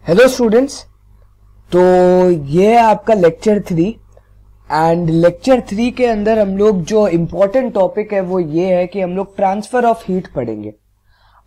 Hello students. तो ये है आपका लेक्चर 3 एंड लेक्चर 3 के अंदर हम लोग जो इम्पोर्टेंट टॉपिक है वो ये है कि हम लोग ट्रांसफर ऑफ हीट पढ़ेंगे।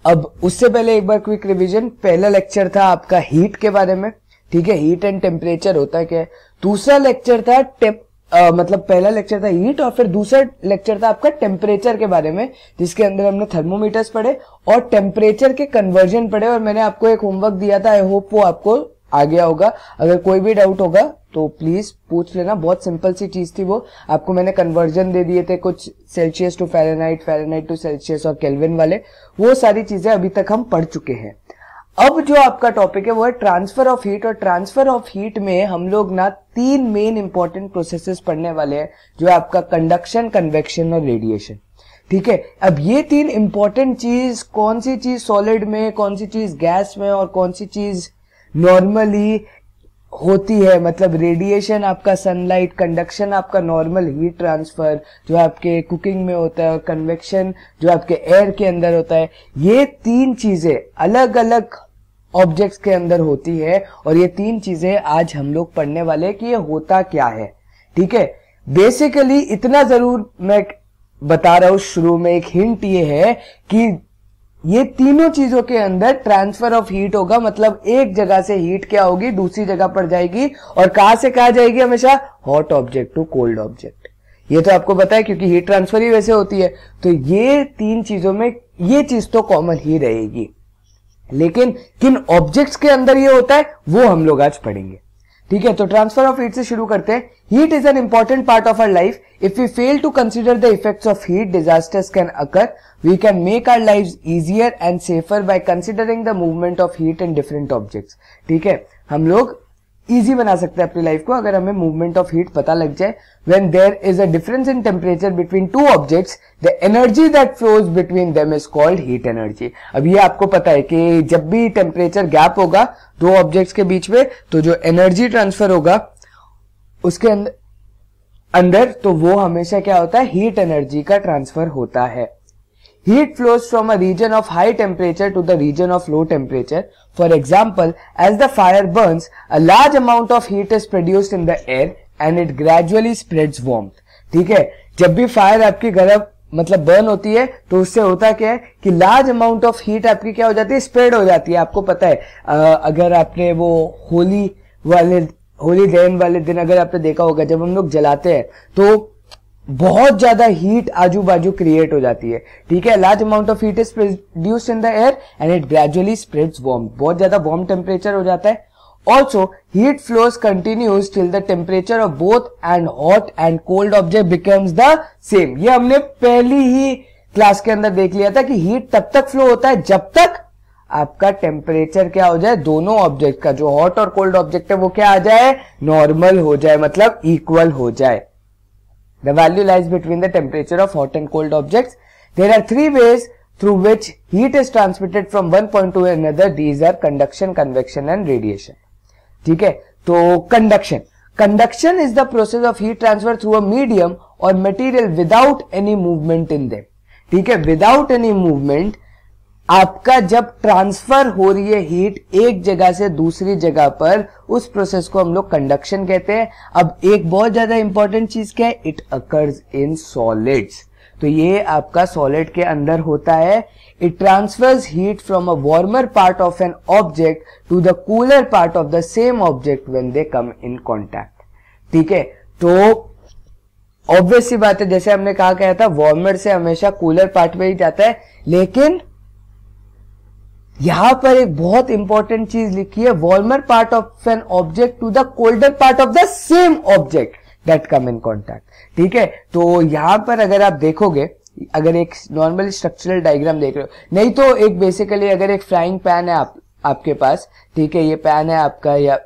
अब उससे पहले एक बार क्विक रिवीजन। पहला लेक्चर था आपका हीट के बारे में, ठीक है, हीट एंड टेम्परेचर होता है क्या है। दूसरा लेक्चर था मतलब पहला लेक्चर था हीट और फिर दूसरा लेक्चर था आपका टेम्परेचर के बारे में, जिसके अंदर हमने थर्मोमीटर्स पढ़े और टेम्परेचर के कन्वर्जन पढ़े। और मैंने आपको एक होमवर्क दिया था, आई होप वो आपको आ गया होगा। अगर कोई भी डाउट होगा तो प्लीज पूछ लेना। बहुत सिंपल सी चीज थी वो। आपको मैंने कन्वर्जन दे दिए थे कुछ, Celsius to Fahrenheit, Fahrenheit to Celsius और केल्विन वाले। वो सारी चीजें अभी तक हम पढ़ चुके हैं। अब जो आपका टॉपिक है वो है ट्रांसफर ऑफ हीट। और ट्रांसफर ऑफ हीट में हम लोग ना 3 मेन इंपॉर्टेंट प्रोसेसेस पढ़ने वाले हैं, जो है आपका कंडक्शन, कन्वेक्शन और रेडिएशन। ठीक है, अब ये 3 इंपॉर्टेंट चीज, कौन सी चीज सॉलिड में, कौन सी चीज गैस में और कौन सी चीज नॉर्मली होती है, मतलब रेडिएशन आपका सनलाइट, कंडक्शन आपका नॉर्मल हीट ट्रांसफर जो आपके कुकिंग में होता है और कन्वेक्शन जो आपके एयर के अंदर होता है। ये 3 चीजें अलग अलग ऑब्जेक्ट्स के अंदर होती है और ये 3 चीजें आज हम लोग पढ़ने वाले हैं कि ये होता क्या है। ठीक है, बेसिकली इतना जरूर मैं बता रहा हूं शुरू में, एक हिंट ये है कि ये तीनों चीजों के अंदर ट्रांसफर ऑफ हीट होगा। मतलब एक जगह से हीट क्या होगी, दूसरी जगह पर जाएगी। और कहां से कहां जाएगी? हमेशा hot object to cold object. ये तो आपको पता है क्योंकि हीट ट्रांसफर ही वैसे होती है। तो ये 3 चीजों में ये चीज तो कॉमन ही रहेगी, लेकिन किन ऑब्जेक्ट्स के अंदर ये होता है वो हम लोग आज पढ़ेंगे। ठीक है, तो ट्रांसफर ऑफ हीट से शुरू करते हैं। Heat is an important part of our life. If we fail to consider the effects of heat, disasters can occur. We can make our lives easier and safer by considering the movement of heat in different objects. ठीक है, हम लोग easy बना सकते हैं अपनी life को अगर हमें मूवमेंट ऑफ हीट पता लग जाए। When there is a difference in temperature between 2 objects, the energy that flows between them is called heat energy. अब ये आपको पता है कि जब भी टेम्परेचर गैप होगा 2 ऑब्जेक्ट्स के बीच में, तो जो एनर्जी ट्रांसफर होगा उसके अंदर तो वो हमेशा क्या होता है, हीट एनर्जी का ट्रांसफर होता है। Heat flows from a region of high temperature to the region of low temperature. For example, as the fire burns, a large amount of heat is produced in the air and it gradually spreads warmth. ठीक है, जब भी fire आपकी गर्म मतलब burn होती है तो उससे होता क्या है कि लार्ज अमाउंट ऑफ हीट आपकी क्या हो जाती है, स्प्रेड हो जाती है। आपको पता है अगर आपने वो होली दहन वाले दिन अगर आपने देखा होगा, जब हम लोग जलाते हैं तो बहुत ज्यादा हीट आजू बाजू क्रिएट हो जाती है। ठीक है, large amount of heat is produced in the air and it gradually spreads warm. बहुत ज्यादा वार्म टेम्परेचर हो जाता है। Also heat flows continues till the temperature of both and hot and cold object becomes the same. ये हमने पहली ही class के अंदर देख लिया था कि हीट तब तक फ्लो होता है जब तक आपका टेम्परेचर क्या हो जाए, दोनों ऑब्जेक्ट का जो हॉट और कोल्ड ऑब्जेक्ट है वो क्या आ जाए, नॉर्मल हो जाए, मतलब इक्वल हो जाए। The value lies between the temperature of hot and cold objects. There are 3 ways through which heat is transmitted from one point to another. These are conduction, convection and radiation. ठीक है, तो conduction. Conduction is the process of heat transfer through a medium or material without any movement in them. ठीक है, without any movement आपका जब transfer हो रही है हीट एक जगह से दूसरी जगह पर, उस प्रोसेस को हम लोग कंडक्शन कहते हैं। अब एक बहुत ज्यादा इंपॉर्टेंट चीज क्या है, इट अकर्स इन सॉलिड्स। तो ये आपका सॉलिड के अंदर होता है। It transfers heat from a warmer part of an object to the cooler part of the same object when they come in contact. ठीक है, तो ऑब्वियस सी बात है, जैसे हमने कहा गया था वार्मर से हमेशा कूलर पार्ट में ही जाता है, लेकिन यहां पर एक बहुत इंपॉर्टेंट चीज लिखी है, warmer part of an object to the colder part of the same object that come in contact. ठीक है, तो यहां पर अगर आप देखोगे, अगर एक नॉर्मल स्ट्रक्चरल डायग्राम देख रहे हो, नहीं तो एक बेसिकली अगर एक फ्राइंग पैन है आपके पास, ठीक है, ये पैन है आपका या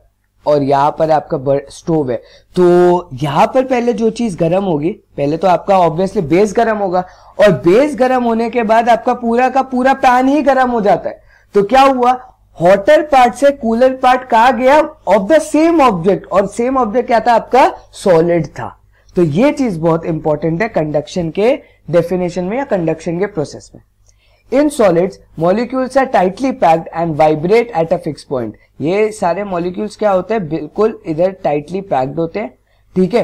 और यहाँ पर आपका स्टोव है, तो यहाँ पर पहले जो चीज गर्म होगी, पहले तो आपका ऑब्वियसली बेस गर्म होगा और बेस गर्म होने के बाद आपका पूरा का पूरा पैन ही गर्म हो जाता है। तो क्या हुआ, हॉटर पार्ट से कूलर पार्ट कहा गया ऑफ द सेम ऑब्जेक्ट, और सेम ऑब्जेक्ट क्या था आपका, सॉलिड था। तो ये चीज बहुत इंपॉर्टेंट है कंडक्शन के डेफिनेशन में या कंडक्शन के प्रोसेस में। In solids molecules are tightly packed and vibrate at a fix point. ये सारे मॉलिक्यूल्स क्या होते हैं, बिल्कुल इधर टाइटली पैक्ड होते हैं, ठीक है।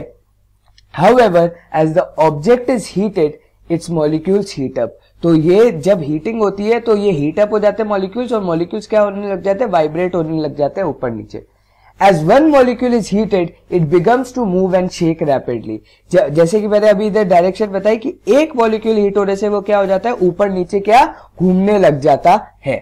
However as the object is heated its molecules heat up. तो ये जब हीटिंग होती है तो ये हीट अप हो जाते हैं मॉलिक्यूल्स, और मॉलिक्यूल्स क्या होने लग जाते हैं, वाइब्रेट होने लग जाते हैं ऊपर नीचे। As one molecule is heated, it begins to move and shake rapidly. जैसे कि मैंने अभी इधर डायरेक्शन बताई कि एक मॉलिक्यूल हीट होने से वो क्या हो जाता है, ऊपर नीचे क्या घूमने लग जाता है।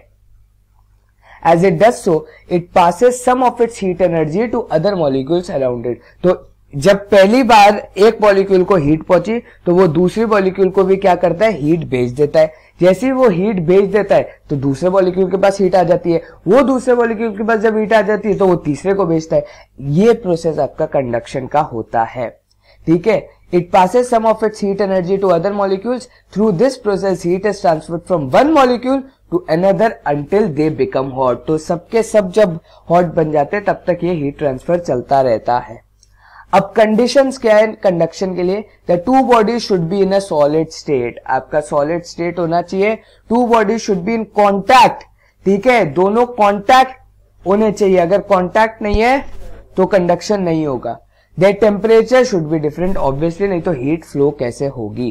As it does so, it passes some of its heat energy to other molecules around it. तो जब पहली बार एक मॉलिक्यूल को हीट पहुंची तो वो दूसरी मॉलिक्यूल को भी क्या करता है, हीट भेज देता है। जैसे ही वो हीट भेज देता है तो दूसरे मॉलिक्यूल के पास हीट आ जाती है, वो दूसरे मॉलिक्यूल के पास जब हीट आ जाती है तो वो तीसरे को भेजता है। ये प्रोसेस आपका कंडक्शन का होता है, ठीक है। It passes some of its heat energy to other molecules. Through this process heat is transferred from one molecule to another until they become hot. तो सबके सब जब हॉट बन जाते हैं तब तक ये हीट ट्रांसफर चलता रहता है। अब कंडीशंस क्या है कंडक्शन के लिए, the two bodies should be in a solid state. आपका सॉलिड स्टेट होना चाहिए, two bodies should be in contact, ठीक है, दोनों कॉन्टैक्ट होने चाहिए। अगर कॉन्टैक्ट नहीं है तो कंडक्शन नहीं होगा। Their temperature should be different, obviously, नहीं तो हीट फ्लो कैसे होगी।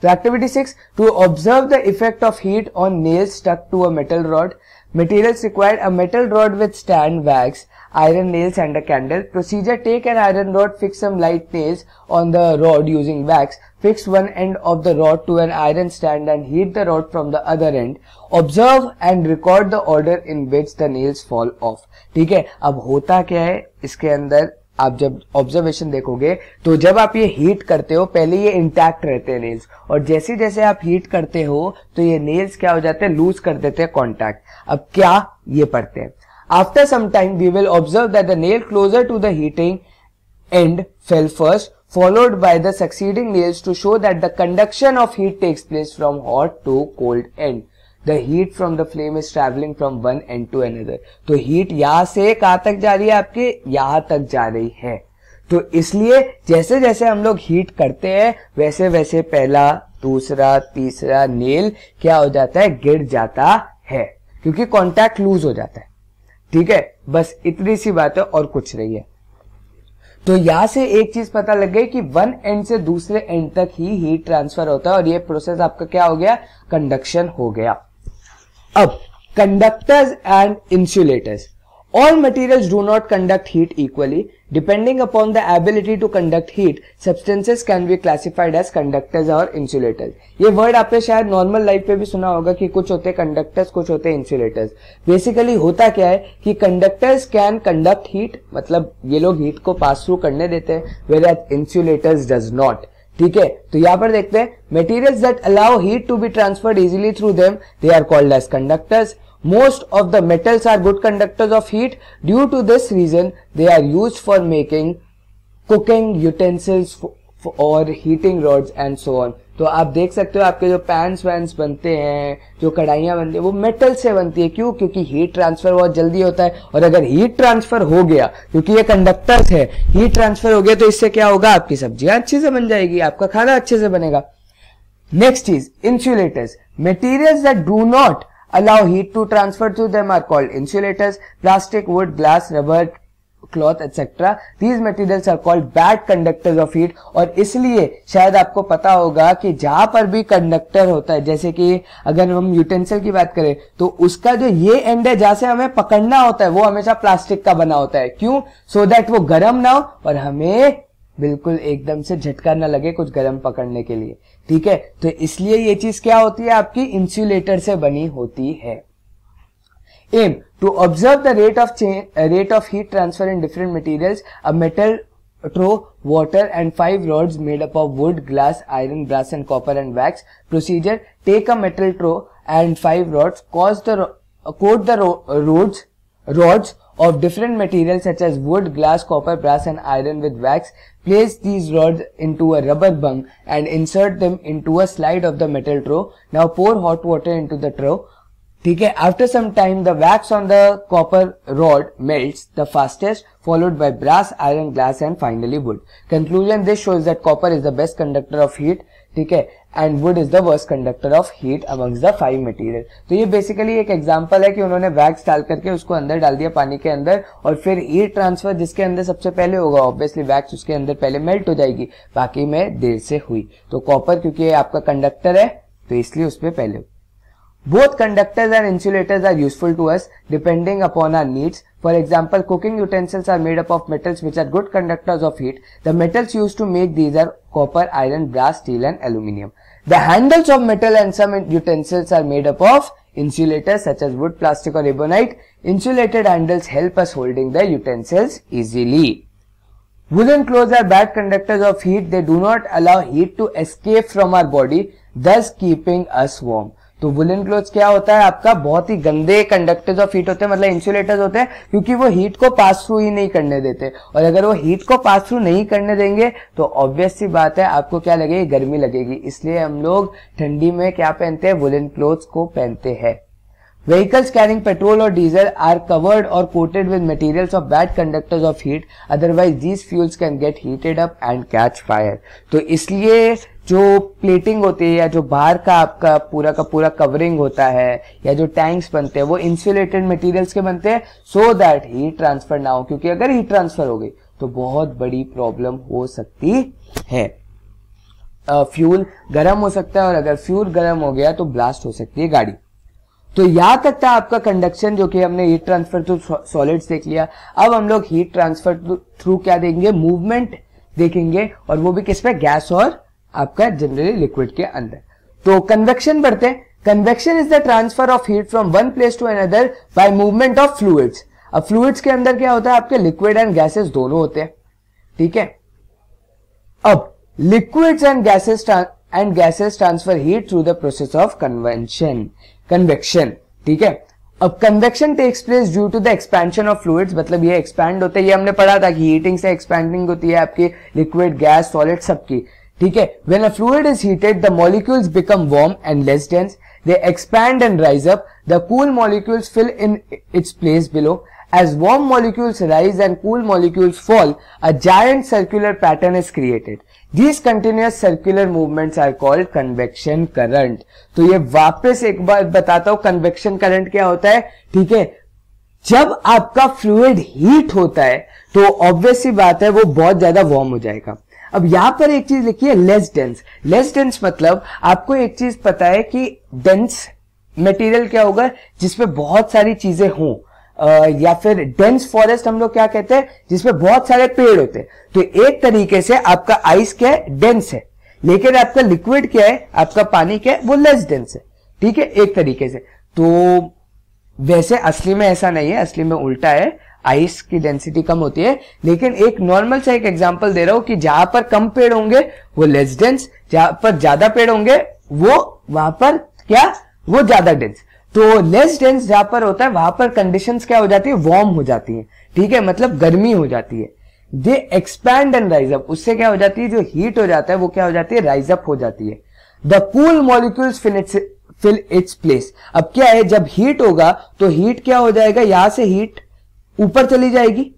तो activity 6, to observe the effect of heat on nails stuck to a metal rod. Materials required: a metal rod with stand, wax, iron nails and a candle. Procedure: take an iron rod, fix some light nails on the rod using wax, fix one end of the rod to an iron stand and heat the rod from the other end. Observe and record the order in which the nails fall off. ठीक है, अब होता क्या है इसके अंदर, आप जब ऑब्जर्वेशन देखोगे तो जब आप ये हीट करते हो पहले ये इंटैक्ट रहते हैं नेल्स, और जैसे जैसे आप हीट करते हो तो ये नेल्स क्या हो जाते हैं, लूज कर देते हैं कॉन्टैक्ट। अब क्या ये पढ़ते हैं, after some time we will observe that the nail closer to the heating end fell first, followed by the succeeding nails to show that the conduction of heat takes place from hot to cold end. The heat from the flame is traveling from one end to another. तो heat यहां से कहां तक जा रही है, आपके यहां तक जा रही है। तो इसलिए जैसे जैसे हम लोग हीट करते हैं वैसे वैसे पहला, दूसरा, तीसरा नेल क्या हो जाता है, गिर जाता है, क्योंकि कॉन्टैक्ट लूज हो जाता है, ठीक है। बस इतनी सी बात है और कुछ नहीं है। तो यहां से एक चीज पता लग गई कि वन एंड से दूसरे एंड तक ही हीट ट्रांसफर होता है, और ये प्रोसेस आपका क्या हो गया, कंडक्शन हो गया। अब conductors and insulators, all materials do not conduct heat equally. Depending upon the ability to conduct heat, substances can be classified as conductors or insulators. ये वर्ड आपने शायद नॉर्मल लाइफ पे भी सुना होगा कि कुछ होते हैं कंडक्टर्स, कुछ होते हैं इंसुलेटर्स। बेसिकली होता क्या है कि कंडक्टर्स कैन कंडक्ट हीट, मतलब ये लोग हीट को पास थ्रू करने देते हैं, whereas insulators does not. ठीक है, तो यहां पर देखते हैं, materials that allow heat to be transferred easily through them, they are called as conductors. Most of the metals are good conductors of heat. Due to this reason, they are used for making cooking utensils or heating rods and so on. तो आप देख सकते हो आपके जो pans vans बनते हैं, जो कढ़ाइयां बनती है, वो मेटल से बनती है। क्यों? क्योंकि हीट ट्रांसफर बहुत जल्दी होता है, और अगर हीट ट्रांसफर हो गया, क्योंकि ये कंडक्टर्स है, हीट ट्रांसफर हो गया तो इससे क्या होगा, आपकी सब्जियां अच्छे से बन जाएगी, आपका खाना अच्छे से बनेगा। नेक्स्ट चीज, insulators, materials that do not allow heat to transfer to them are called insulators. Plastic, wood, glass, rubber, cloth, etc. These materials are called bad conductors of heat. और इसलिए शायद आपको पता होगा कि जहां पर भी कंडक्टर होता है, जैसे कि अगर हम यूटेंसिल की बात करें तो उसका जो ये एंड है जहां से हमें पकड़ना होता है वो हमेशा प्लास्टिक का बना होता है। क्यों? सो दैट वो गर्म ना हो और हमें बिल्कुल एकदम से झटका ना लगे कुछ गर्म पकड़ने के लिए। ठीक है, तो इसलिए ये चीज क्या होती है, आपकी इंसुलेटर से बनी होती है। Aim to observe the rate of heat transfer in different materials, a metal tray, water and 5 rods made up of wood, glass, iron, brass and copper and wax. Procedure: take a metal trough and 5 rods, coat the rods of different materials such as wood, glass, copper, brass and iron with wax. Place these rods into a rubber bung and insert them into a slide of the metal trough. Now pour hot water into the trough. ठीक है, after some time the wax on the copper rod melts the fastest, followed by brass, iron, glass and finally wood. Conclusion: this shows that copper is the best conductor of heat. ठीक है, and would is the worst conductor of heat amongst the 5 material. तो ये basically एक example है कि उन्होंने wax डाल करके उसको अंदर डाल दिया पानी के अंदर, और फिर हीट ट्रांसफर जिसके अंदर सबसे पहले होगा ऑब्वियसली वैक्स उसके अंदर पहले मेल्ट हो जाएगी, बाकी में देर से हुई। तो कॉपर क्योंकि आपका कंडक्टर है तो इसलिए उसमें पहले। Both conductors and insulators are useful to us depending upon our needs. For example, cooking utensils are made up of metals which are good conductors of heat. The metals used to make these are copper, iron, brass, steel and aluminium. The handles of metal and some utensils are made up of insulators such as wood, plastic or ebonite. Insulated handles help us holding the utensils easily. Woolen clothes are bad conductors of heat. They do not allow heat to escape from our body, thus keeping us warm. तो woollen clothes क्या होता है आपका, बहुत ही गंदे conductors of heat होते हैं, मतलब इंसुलेटर्स होते हैं, क्योंकि वो हीट को पास थ्रू ही नहीं करने देते, और अगर वो हीट को पास थ्रू नहीं करने देंगे तो ऑब्वियस सी बात है आपको क्या लगेगी, गर्मी लगेगी। इसलिए हम लोग ठंडी में क्या पहनते हैं, वुलन क्लोथ्स को पहनते हैं। Vehicles carrying petrol or diesel are covered or coated with materials of bad conductors of heat. Otherwise, these fuels can get heated up and catch fire. तो इसलिए जो प्लेटिंग होती है या जो बाहर का आपका पूरा का पूरा कवरिंग होता है या जो टैंक्स बनते हैं वो इंसुलेटेड मटेरियल्स के बनते हैं, सो दैट हीट ट्रांसफर ना हो, क्योंकि अगर हीट ट्रांसफर हो गई तो बहुत बड़ी प्रॉब्लम हो सकती है। फ्यूल गर्म हो सकता है और अगर फ्यूल गर्म हो गया तो ब्लास्ट हो सकती है गाड़ी। तो यहां तक था आपका कंडक्शन, जो कि हमने हीट ट्रांसफर थ्रू सॉलिड्स देख लिया। अब हम लोग हीट ट्रांसफर थ्रू क्या देखेंगे, मूवमेंट देखेंगे, और वो भी किस पे, गैस और आपका जनरली लिक्विड के अंदर। तो कन्वेक्शन बढ़ते हैं। Convection is the transfer of heat from one place to another by movement of fluids. अब फ्लूइड्स के अंदर क्या होता है, आपके लिक्विड एंड गैसेस दोनों होते हैं, ठीक है। अब liquids and gases transfer heat through the process of convection, ठीक है। अब convection takes place due to the expansion of fluids, मतलब ये एक्सपैंड होते हैं, ये हमने पढ़ा था कि हीटिंग से एक्सपैंडिंग होती है आपकी लिक्विड, गैस, सॉलिड सबकी, ठीक है। When a fluid is heated the molecules become warm and less dense, they expand and rise up, the cool molecules fill in its place below. As warm molecules rise and cool molecules fall, a giant circular pattern is created. These continuous circular movements are called convection current. तो ये वापस एक बार बताता हूं convection current क्या होता है, ठीक है। जब आपका फ्लूइड हीट होता है तो ऑब्वियस सी बात है वो बहुत ज्यादा वार्म हो जाएगा। अब यहां पर एक चीज लिखी है लेस डेंस। लेस डेंस मतलब आपको एक चीज पता है कि डेंस मटेरियल क्या होगा, जिसमें बहुत सारी चीजें हों, या फिर डेंस फॉरेस्ट हम लोग क्या कहते हैं, जिसमें बहुत सारे पेड़ होते हैं। तो एक तरीके से आपका आइस क्या है, डेंस है, लेकिन आपका लिक्विड क्या है, आपका पानी क्या है, वो लेस डेंस है, ठीक है, एक तरीके से। तो वैसे असली में ऐसा नहीं है, असली में उल्टा है, आइस की डेंसिटी कम होती है, लेकिन एक नॉर्मल सा एक एग्जांपल दे रहा हूं कि जहां पर कम पेड़ होंगे वो लेस डेंस, जहां पर ज्यादा पेड़ होंगे वो वहां पर क्या, वो ज्यादा डेंस। तो लेस डेंस जहां पर होता है वहां पर कंडीशंस क्या हो जाती है, वार्म हो जाती है, ठीक है, मतलब गर्मी हो जाती है। दे एक्सपैंड एंड राइज अप, उससे क्या हो जाती है, जो हीट हो जाता है वो क्या हो जाती है, राइज अप हो जाती है। The cool molecules fill its place. अब क्या है, जब हीट होगा तो हीट क्या हो जाएगा, यहां से हीट ऊपर चली जाएगी,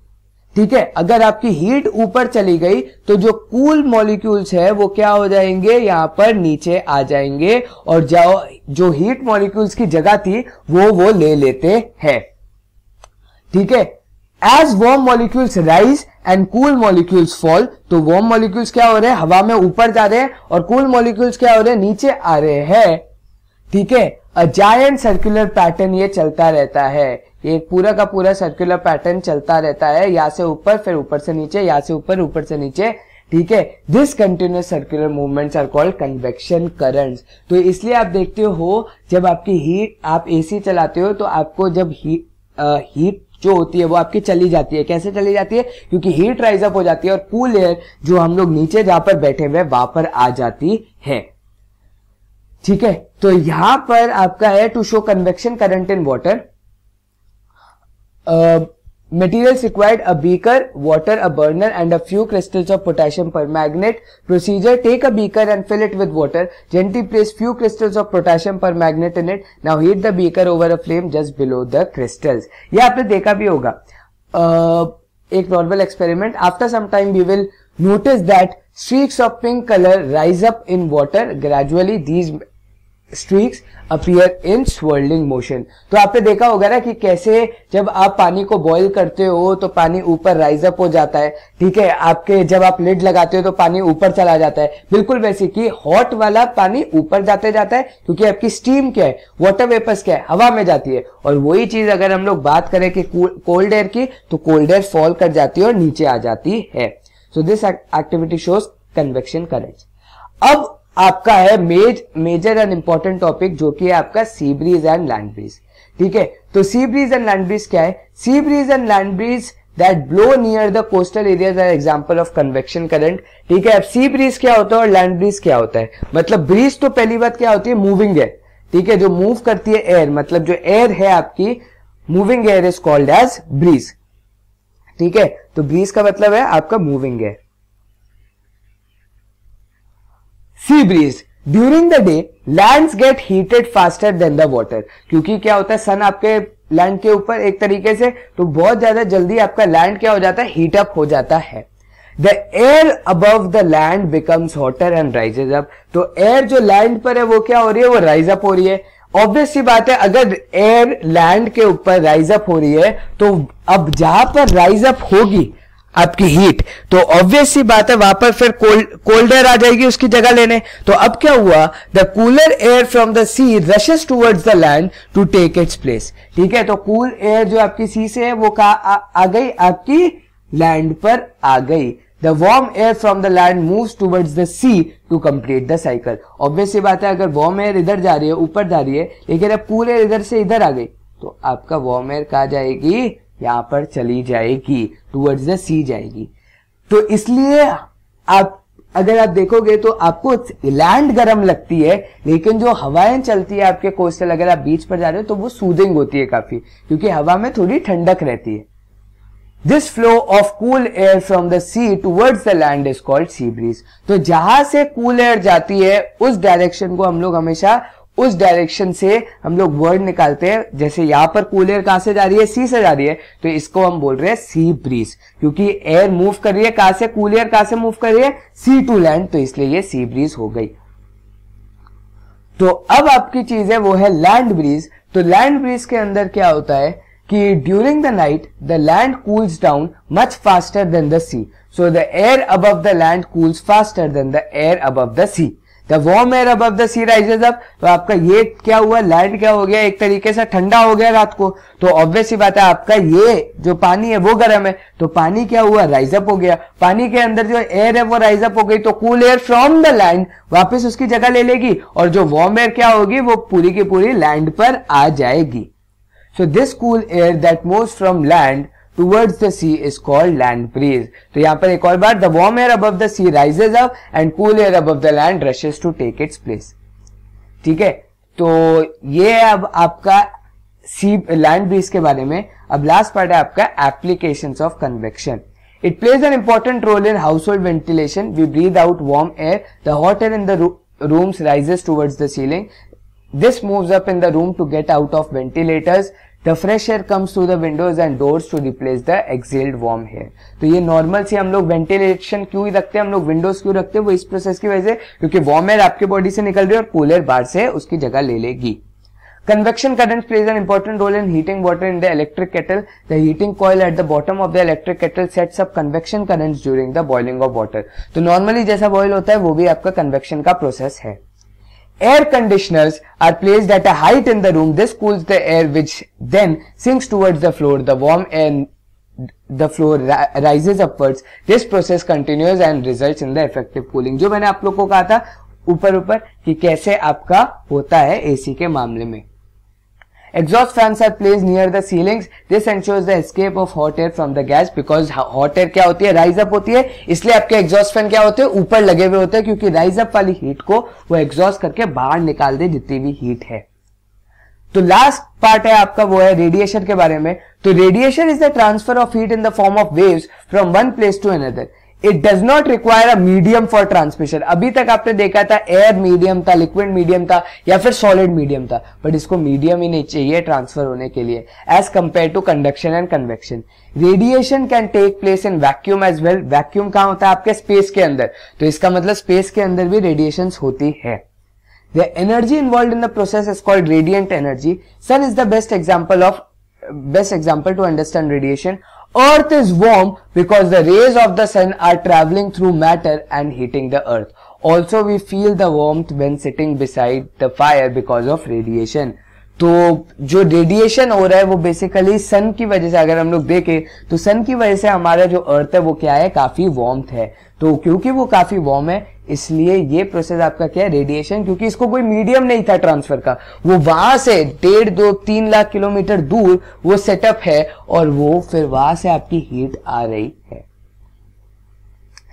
ठीक है। अगर आपकी हीट ऊपर चली गई तो जो कूल मॉलिक्यूल्स है वो क्या हो जाएंगे, यहां पर नीचे आ जाएंगे, और जो हीट मॉलिक्यूल्स की जगह थी वो ले लेते हैं, ठीक है। As warm molecules rise and cool molecules fall, तो वार्म मॉलिक्यूल्स क्या हो रहे हैं, हवा में ऊपर जा रहे हैं, और कूल मॉलिक्यूल्स क्या हो रहे हैं, नीचे आ रहे हैं, ठीक है। अ जायंट सर्कुलर पैटर्न ये चलता रहता है, ये पूरा का पूरा सर्कुलर पैटर्न चलता रहता है, यहां से ऊपर फिर ऊपर से नीचे, यहां से ऊपर से नीचे, ठीक है। This continuous circular movements are called convection currents. तो इसलिए आप देखते हो जब आपकी हीट, आप एसी चलाते हो तो आपको जब हीट जो होती है वो आपकी चली जाती है, कैसे चली जाती है, क्योंकि हीट राइज अप हो जाती है और कूल एयर जो हम लोग नीचे जहां पर बैठे हुए वहां पर आ जाती है, ठीक है। तो यहां पर आपका है to show convection current in water, materials required a beaker, water, a burner and a few crystals of potassium permanganate. Procedure: take a beaker and fill it with water. Gently place few crystals of potassium permanganate in it. Now heat the beaker over a flame just below the crystals. ये आपने देखा भी होगा एक normal experiment. After some time we will notice that streaks of pink color rise up in water gradually. These streaks appear in swirling motion. तो आपने देखा होगा ना कि कैसे जब आप पानी को बॉईल करते हो तो पानी ऊपर राइज अप हो जाता है, ठीक है, आपके जब आप लिड लगाते हो तो पानी ऊपर चला जाता है, बिल्कुल वैसे कि हॉट वाला पानी ऊपर जाते जाता है क्योंकि आपकी स्टीम क्या है, वाटर वेपर्स क्या है, हवा में जाती है। और वही चीज अगर हम लोग बात करें कि कोल्ड एयर की, तो कोल्ड एयर फॉल कर जाती है और नीचे आ जाती है। So this activity shows convection currents. अब आपका है मेजर एंड इंपॉर्टेंट टॉपिक जो कि है आपका sea breeze and land breeze, ठीक है। तो sea breeze and land breeze क्या है? Sea breeze and land breeze that blow near the coastal areas are example of convection current, ठीक है। अब सी ब्रीज क्या होता है और लैंड ब्रीज क्या होता है? मतलब ब्रीज तो पहली बात क्या होती है? मूविंग एयर, ठीक है, जो मूव करती है एयर, मतलब जो एयर है आपकी moving air is called as breeze, ठीक है। तो ब्रीज का मतलब है आपका moving air. Sea breeze during the day lands get heated faster than the water, क्योंकि क्या होता है सन आपके लैंड के ऊपर एक तरीके से, तो बहुत ज्यादा जल्दी आपका लैंड क्या हो जाता है? हीट अप हो जाता है। The air above the land becomes hotter and rises up, तो एयर जो लैंड पर है वो क्या हो रही है? वो राइज अप हो रही है। ऑब्वियस सी बात है, अगर एयर लैंड के ऊपर राइज अप हो रही है तो अब जहां पर राइज अप होगी आपकी हीट, तो ऑब्वियस सी बात है वहां पर फिर कोल्ड एयर आ जाएगी उसकी जगह लेने। तो अब क्या हुआ? The cooler air from the sea rushes towards the land to take its place, ठीक है। तो कूल एयर जो आपकी सी से है वो आ गई आपकी लैंड पर आ गई। The warm air from the land moves towards the sea to complete the cycle. Obvious सी बात है, अगर वार्म एयर इधर जा रही है, ऊपर जा रही है, लेकिन अब कूल एयर इधर से इधर आ गई, तो आपका वार्म एयर कहां जाएगी? यहां पर चली जाएगी, टूवर्ड्स द सी जाएगी। तो इसलिए आप अगर आप देखोगे तो आपको लैंड गर्म लगती है, लेकिन जो हवाएं चलती है आपके कोस्टल, अगर आप बीच पर जा रहे हो तो वो सूदिंग होती है काफी, क्योंकि हवा में थोड़ी ठंडक रहती है। This flow of cool air from the sea towards the land is called sea breeze. तो जहां से कूल एयर जाती है उस डायरेक्शन को हम लोग हमेशा, उस डायरेक्शन से हम लोग वर्ड निकालते हैं। जैसे यहां पर कूल एयर कहां से जा रही है? सी से जा रही है, तो इसको हम बोल रहे हैं सी ब्रीज, क्योंकि एयर मूव कर रही है कहां से? कूल एयर कहां से मूव कर रही है? सी टू लैंड, तो इसलिए ये सी ब्रीज हो गई। तो अब आपकी चीज है वो है लैंड ब्रीज। तो लैंड ब्रीज के अंदर क्या होता है कि during the night the land cools down much faster than the sea, so the air above the land cools faster than the air above the sea. The warm air above the sea rises up, तो आपका ये क्या हुआ? Land क्या हो गया? एक तरीके से ठंडा हो गया रात को, तो ऑब्वियस सी बात है आपका ये जो पानी है वो गर्म है, तो पानी क्या हुआ? राइज अप हो गया। पानी के अंदर जो एयर है वो राइज अप हो गई, तो cool air from the land वापस उसकी जगह ले लेगी, और जो वार्म एयर क्या होगी? वो पूरी की पूरी लैंड पर आ जाएगी। So this cool air that moves from land towards the sea is called land breeze। तो यहां पर एक और बार, the warm air above the sea rises up and cool air above the land rushes to take its place, ठीक है। तो ये अब आपका सी लैंड ब्रीज के बारे में। अब लास्ट पार्ट है आपका applications of convection. It plays an important role in household ventilation. We breathe out warm air. The hot air in the rooms rises towards the ceiling. This moves up in the room to get out of ventilators. The fresh air comes through the windows and doors to replace the exhaled warm air। तो ये normal से हम लोग ventilation क्यों रखते हैं, हम लोग विंडोज क्यों रखते हैं? वो इस प्रोसेस की वजह से, क्योंकि वार्म एयर आपके बॉडी से निकल रही है और कूल एयर बाहर से उसकी जगह ले लेगी। Convection current plays an important role in heating water in the electric kettle. The heating coil at the bottom of the electric kettle sets up convection currents during the boiling of water। तो normally जैसा boil होता है वो भी आपका convection का process है। Air conditioners are placed at a height in the room. This cools the air which then sinks towards the floor. The warm air the floor rises upwards. This process continues and results in the effective cooling। जो मैंने आप लोग को कहा था ऊपर कि कैसे आपका होता है एसी के मामले में। Exhaust fans are placed near the ceilings. This ensures the escape of hot air from the gas because hot air क्या होती है? राइज अप होती है, इसलिए आपके एग्जॉस्ट फैन क्या होते हैं? ऊपर लगे हुए होते हैं, क्योंकि राइज अप वाली हीट को वो एग्जॉस्ट करके बाहर निकाल दे जितनी भी हीट है। तो लास्ट पार्ट है आपका वो है रेडिएशन के बारे में। तो radiation is the transfer of heat in the form of waves from one place to another. It does not require a medium for transmission. अभी तक आपने देखा था एयर मीडियम था, लिक्विड मीडियम था या फिर सॉलिड मीडियम था, बट इसको मीडियम ही नहीं चाहिए ट्रांसफर होने के लिए as compare to conduction and convection. Radiation can take place in vacuum as well. Vacuum कहां होता है? आपके स्पेस के अंदर, तो इसका मतलब स्पेस के अंदर भी रेडिएशन होती है। The energy involved in the process is called radiant energy. Sun is the best example to understand radiation. Earth is warm because the rays of the sun are traveling through matter and heating the earth. Also, we feel the warmth when sitting beside the fire because of radiation. तो जो radiation हो रहा है वो basically सन की वजह से, अगर हम लोग देखें तो सन की वजह से हमारा जो अर्थ है वो क्या है? काफी वार्मथ है। तो क्योंकि वो काफी वार्म है इसलिए ये प्रोसेस आपका क्या है? रेडिएशन, क्योंकि इसको कोई मीडियम नहीं था ट्रांसफर का, वो वहां से 1.5-2-3 लाख किलोमीटर दूर वो सेटअप है और वो फिर वहां से आपकी हीट आ रही है।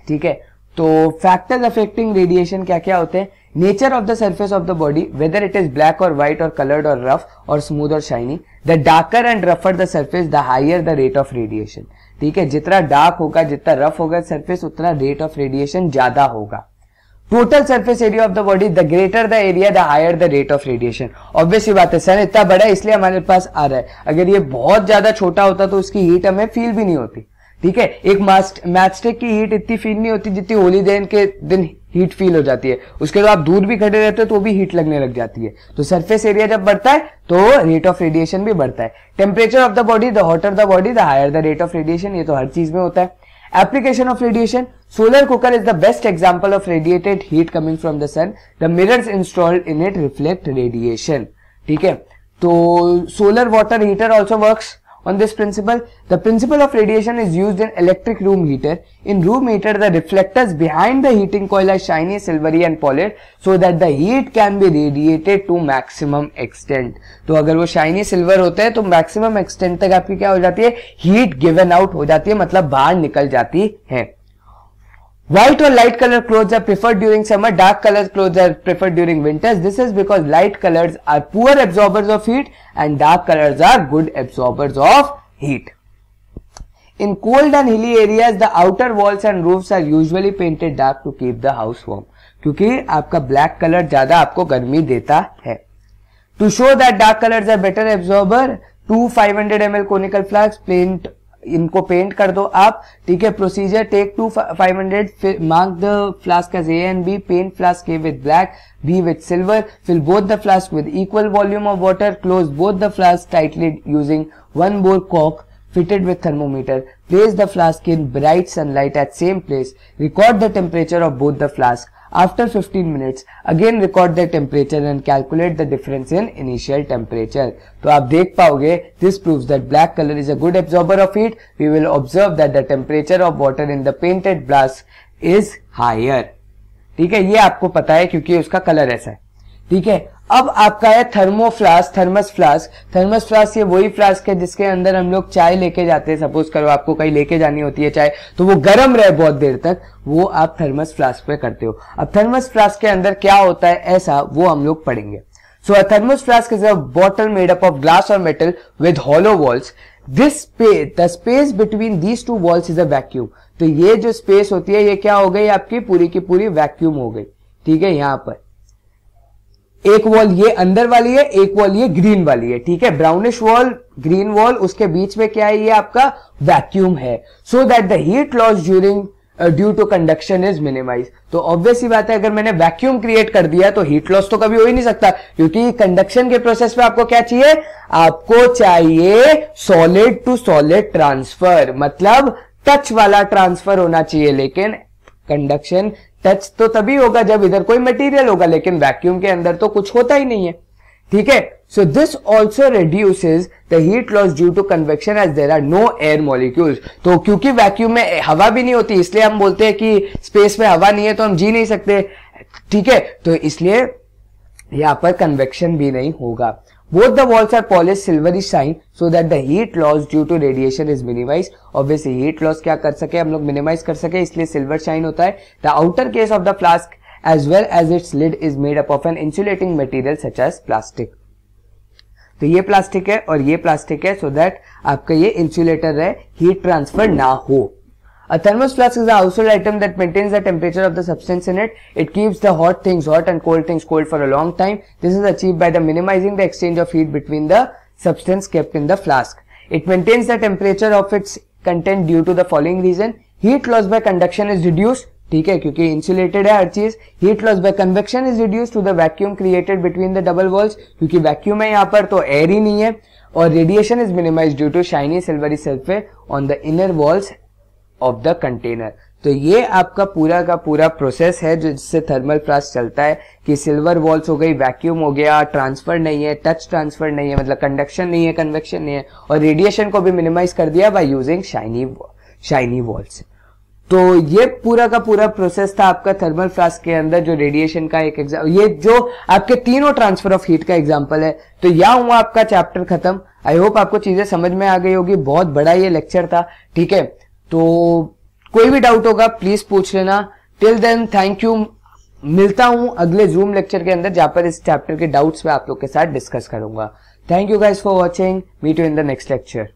ठीक है, तो फैक्टर्स अफेक्टिंग रेडिएशन क्या क्या होते हैं? Nature of the surface of the body, whether it is black और व्हाइट और कलर्ड और रफ और स्मूथ और shiny. The darker and रफर the surface the higher the rate of radiation. ठीक है, जितना डार्क होगा, जितना रफ होगा सर्फेस, उतना रेट ऑफ रेडिएशन ज्यादा होगा। Total surface area of the body, the greater the area the higher the rate of radiation. Obviously बात है, सन इतना बड़ा है इसलिए हमारे पास आ रहा है, अगर ये बहुत ज्यादा छोटा होता तो उसकी हीट हमें फील भी नहीं होती। ठीक है, एक मैचस्टिक की हीट इतनी फील नहीं होती जितनी होलीडे के दिन हीट फील हो जाती है। उसके बाद आप दूर भी खड़े रहते हो तो भी हीट लगने लग जाती है। तो सरफेस एरिया जब बढ़ता है तो रेट ऑफ रेडिएशन भी बढ़ता है। Temperature of the body, the hotter the body the higher the rate of radiation. ये तो हर चीज में होता है। Application of radiation, solar cooker is the best example of radiated heat coming from the sun. The mirrors installed in it reflect radiation. ठीक है, तो solar water heater also works on this principle. The principle of radiation is used in electric room heater. In room heater, the reflectors behind the heating coil are shiny, silvery and polished so that the heat can be radiated to maximum extent. तो अगर वो shiny silver होते हैं तो maximum extent तक आपकी क्या हो जाती है? heat given out हो जाती है, मतलब बाहर निकल जाती है। White or light color clothes are preferred during summer. Dark color clothes are preferred during winters. This is because light colors are poor absorbers of heat and dark colors are good absorbers of heat. In cold and hilly areas, the outer walls and roofs are usually painted dark to keep the house warm. क्योंकि आपका black color ज्यादा आपको गर्मी देता है। To show that dark colors are better absorber, 2 500 ml conical flasks paint, इनको paint कर दो आप। ठीक है, procedure, take 2 500, mark the flask as A and B, paint flask A with black, B with silver, fill both the flask with equal volume of water, close both the flasks tightly using 1 bore cork fitted with thermometer, place the flask in bright sunlight at same place, record the temperature of both the flasks. After 15 minutes, again record the temperature and calculate the difference in initial temperature. तो आप देख पाओगे, this proves that black color is a good absorber of heat. We will observe that the temperature of water in the painted flask is higher. ठीक है, ये आपको पता है क्योंकि उसका कलर ऐसा है। ठीक है, अब आपका है थर्मोफ्लास्क, थर्मस फ्लास्क। थर्मस फ्लास्क ये वही फ्लास्क है जिसके अंदर हम लोग चाय लेके जाते हैं। सपोज करो आपको कहीं लेके जानी होती है चाय, तो वो गर्म रहे बहुत देर तक, वो आप थर्मस फ्लास्क पे करते हो। अब थर्मस फ्लास्क के अंदर क्या होता है ऐसा, वो हम लोग पढ़ेंगे। So a thermos flask is a bottle made up of glass और metal with hollow walls. The space between these 2 walls is a vacuum. तो ये जो स्पेस होती है ये क्या हो गई? आपकी पूरी की पूरी वैक्यूम हो गई। ठीक है, यहां पर एक वॉल ये अंदर वाली है, एक वॉल ये ग्रीन वाली है। ठीक है, ब्राउनिश वॉल, ग्रीन वॉल, उसके बीच में क्या है? ये आपका वैक्यूम है। So that the heat loss due to conduction is minimize. तो ऑब्वियस ही बात है, अगर मैंने वैक्यूम क्रिएट कर दिया तो हीट लॉस तो कभी हो ही नहीं सकता, क्योंकि कंडक्शन के प्रोसेस में आपको क्या चाहिए? आपको चाहिए सॉलिड टू सॉलिड ट्रांसफर, मतलब टच वाला ट्रांसफर होना चाहिए। लेकिन कंडक्शन टच तो तभी होगा जब इधर कोई मटेरियल होगा, लेकिन वैक्यूम के अंदर तो कुछ होता ही नहीं है। ठीक है, so this also reduces the heat loss due to convection as there are no air molecules. तो क्योंकि वैक्यूम में हवा भी नहीं होती, इसलिए हम बोलते हैं कि स्पेस में हवा नहीं है तो हम जी नहीं सकते। ठीक है, तो इसलिए यहां पर कन्वेक्शन भी नहीं होगा। Both the walls are polished silvery shine so that the heat loss due to radiation is minimized. Obviously heat loss क्या कर सके हम लोग, minimize कर सके, इसलिए silver shine होता है। The outer case of the flask as well as its lid is made up of an insulating material such as plastic. तो ये प्लास्टिक है और ये प्लास्टिक है, so that आपका ये इंसुलेटर है, हीट ट्रांसफर ना हो। A thermos flask is a household item that maintains the temperature of the substance in it. It keeps the hot things hot and cold things cold for a long time. This is achieved by the minimizing the exchange of heat between the substance kept in the flask. It maintains the temperature of its content due to the following reason. Heat loss by conduction is reduced. ठीक है, क्योंकि insulated है हर चीज. Heat loss by convection is reduce to the vacuum created between the double walls, क्योंकि vacuum है यहाँ पर तो एयर ही नहीं है. और radiation is minimize due to shiny silvery sulphate on the inner walls of the container. तो ये आपका पूरा का पूरा प्रोसेस है जिससे थर्मल फ्लास्क चलता है कि सिल्वर वॉल्स हो गई, वैक्यूम हो गया, ट्रांसफर नहीं है, टच ट्रांसफर नहीं है, मतलब कंडक्शन नहीं है, कन्वेक्शन नहीं है, और रेडिएशन को भी मिनिमाइज कर दिया बाय यूजिंग शाइनी वॉल्स. तो ये पूरा का पूरा प्रोसेस था आपका थर्मल फ्लास्क के अंदर, जो रेडिएशन का एक एग्जाम्पल, ये जो आपके तीनों ट्रांसफर ऑफ हीट का एग्जांपल है. तो यह हुआ आपका चैप्टर खत्म. आई होप आपको चीजें समझ में आ गई होगी. बहुत बड़ा ये लेक्चर था, ठीक है. तो कोई भी डाउट होगा प्लीज पूछ लेना. Till then thank you. मिलता हूं अगले जूम लेक्चर के अंदर जहां पर इस चैप्टर के डाउट्स में आप लोग के साथ डिस्कस करूंगा. Thank you guys for watching. Meet you in the next lecture.